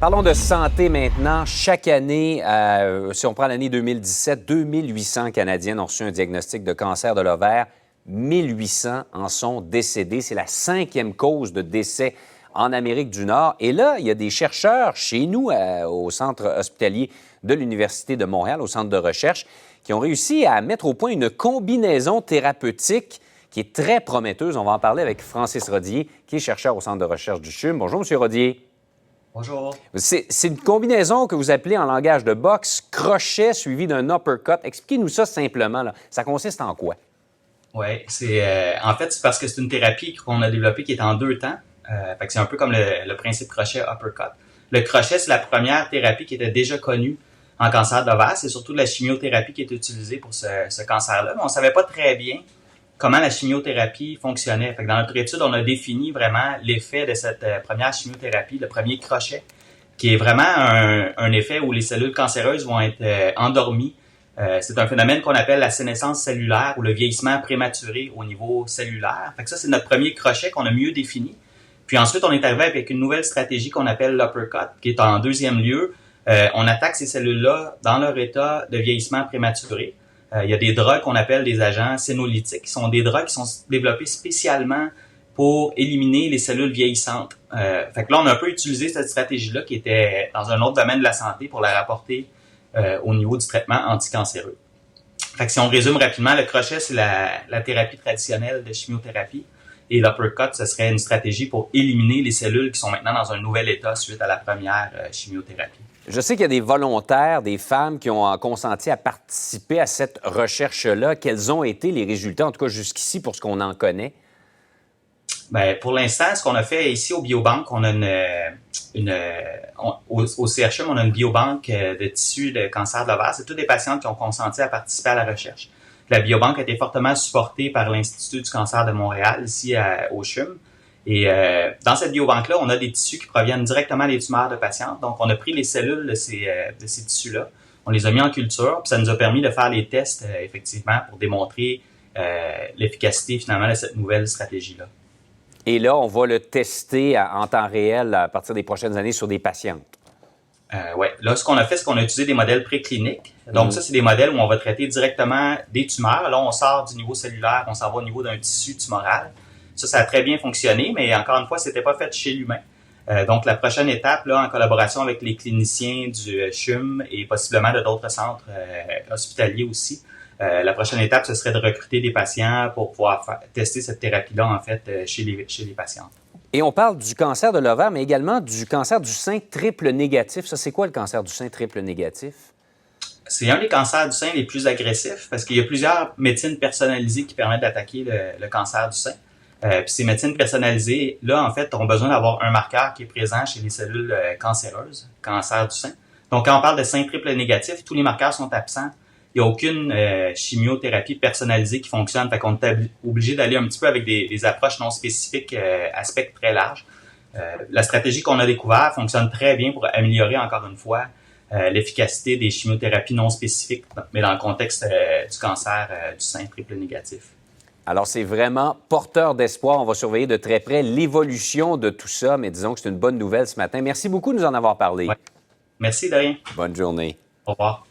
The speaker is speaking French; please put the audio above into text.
Parlons de santé maintenant. Chaque année, si on prend l'année 2017, 2800 Canadiennes ont reçu un diagnostic de cancer de l'ovaire. 1800 en sont décédés. C'est la 5e cause de décès en Amérique du Nord. Et là, il y a des chercheurs chez nous, au centre hospitalier de l'Université de Montréal, au centre de recherche, qui ont réussi à mettre au point une combinaison thérapeutique qui est très prometteuse. On va en parler avec Francis Rodier, qui est chercheur au centre de recherche du CHUM. Bonjour, M. Rodier. Bonjour. C'est une combinaison que vous appelez en langage de boxe crochet suivi d'un uppercut. Expliquez-nous ça simplement, là. Ça consiste en quoi? Oui, en fait, c'est parce que c'est une thérapie qu'on a développée qui est en 2 temps. Fait que c'est un peu comme le principe crochet-uppercut. Le crochet, c'est la première thérapie qui était déjà connue en cancer de l'ovaire. C'est surtout de la chimiothérapie qui est utilisée pour ce cancer-là. Mais on ne savait pas très bien comment la chimiothérapie fonctionnait. Fait que dans notre étude, on a défini vraiment l'effet de cette première chimiothérapie, le premier crochet, qui est vraiment un effet où les cellules cancéreuses vont être endormies. C'est un phénomène qu'on appelle la sénescence cellulaire ou le vieillissement prématuré au niveau cellulaire. Fait que ça, c'est notre premier crochet qu'on a mieux défini. Puis ensuite, on est arrivé avec une nouvelle stratégie qu'on appelle l'uppercut, qui est en deuxième lieu. On attaque ces cellules-là dans leur état de vieillissement prématuré. Il y a des drogues qu'on appelle des agents sénolytiques, qui sont des drogues qui sont développées spécialement pour éliminer les cellules vieillissantes. Fait que là, on a un peu utilisé cette stratégie-là qui était dans un autre domaine de la santé pour la rapporter au niveau du traitement anticancéreux. Fait que si on résume rapidement, le crochet, c'est la thérapie traditionnelle de chimiothérapie et l'uppercut, ce serait une stratégie pour éliminer les cellules qui sont maintenant dans un nouvel état suite à la première chimiothérapie. Je sais qu'il y a des volontaires, des femmes qui ont consenti à participer à cette recherche-là. Quels ont été les résultats, en tout cas jusqu'ici, pour ce qu'on en connaît? Bien, pour l'instant, ce qu'on a fait ici au biobanque, on a au CHUM, on a une biobanque de tissus de cancer de l'ovaire. C'est tous des patients qui ont consenti à participer à la recherche. La biobanque a été fortement supportée par l'Institut du cancer de Montréal, ici au CHUM. Et dans cette biobanque-là, on a des tissus qui proviennent directement des tumeurs de patients. Donc, on a pris les cellules de ces tissus-là, on les a mis en culture, puis ça nous a permis de faire les tests, effectivement, pour démontrer l'efficacité, finalement, de cette nouvelle stratégie-là. Et là, on va le tester en temps réel à partir des prochaines années sur des patientes. Oui. Là, ce qu'on a fait, c'est qu'on a utilisé des modèles précliniques. Donc, ça, c'est des modèles où on va traiter directement des tumeurs. Là, on sort du niveau cellulaire, on s'en va au niveau d'un tissu tumoral. Ça a très bien fonctionné, mais encore une fois, c'était pas fait chez l'humain. Donc, la prochaine étape, là, en collaboration avec les cliniciens du CHUM et possiblement de d'autres centres hospitaliers aussi, la prochaine étape, ce serait de recruter des patients pour pouvoir tester cette thérapie-là, en fait, chez les patientes. Et on parle du cancer de l'ovaire, mais également du cancer du sein triple négatif. Ça, c'est quoi le cancer du sein triple négatif? C'est un des cancers du sein les plus agressifs parce qu'il y a plusieurs médecines personnalisées qui permettent d'attaquer le cancer du sein. Puis ces médecines personnalisées, là, en fait, ont besoin d'avoir un marqueur qui est présent chez les cellules cancéreuses, cancer du sein. Donc, quand on parle de sein triple négatif, tous les marqueurs sont absents. Il n'y a aucune chimiothérapie personnalisée qui fonctionne. Fait qu'on est obligé d'aller un petit peu avec des approches non spécifiques à spectre très large. La stratégie qu'on a découverte fonctionne très bien pour améliorer, encore une fois, l'efficacité des chimiothérapies non spécifiques, mais dans le contexte du cancer du sein triple négatif. Alors, c'est vraiment porteur d'espoir. On va surveiller de très près l'évolution de tout ça, mais disons que c'est une bonne nouvelle ce matin. Merci beaucoup de nous en avoir parlé. Ouais. Merci, de rien. Bonne journée. Au revoir.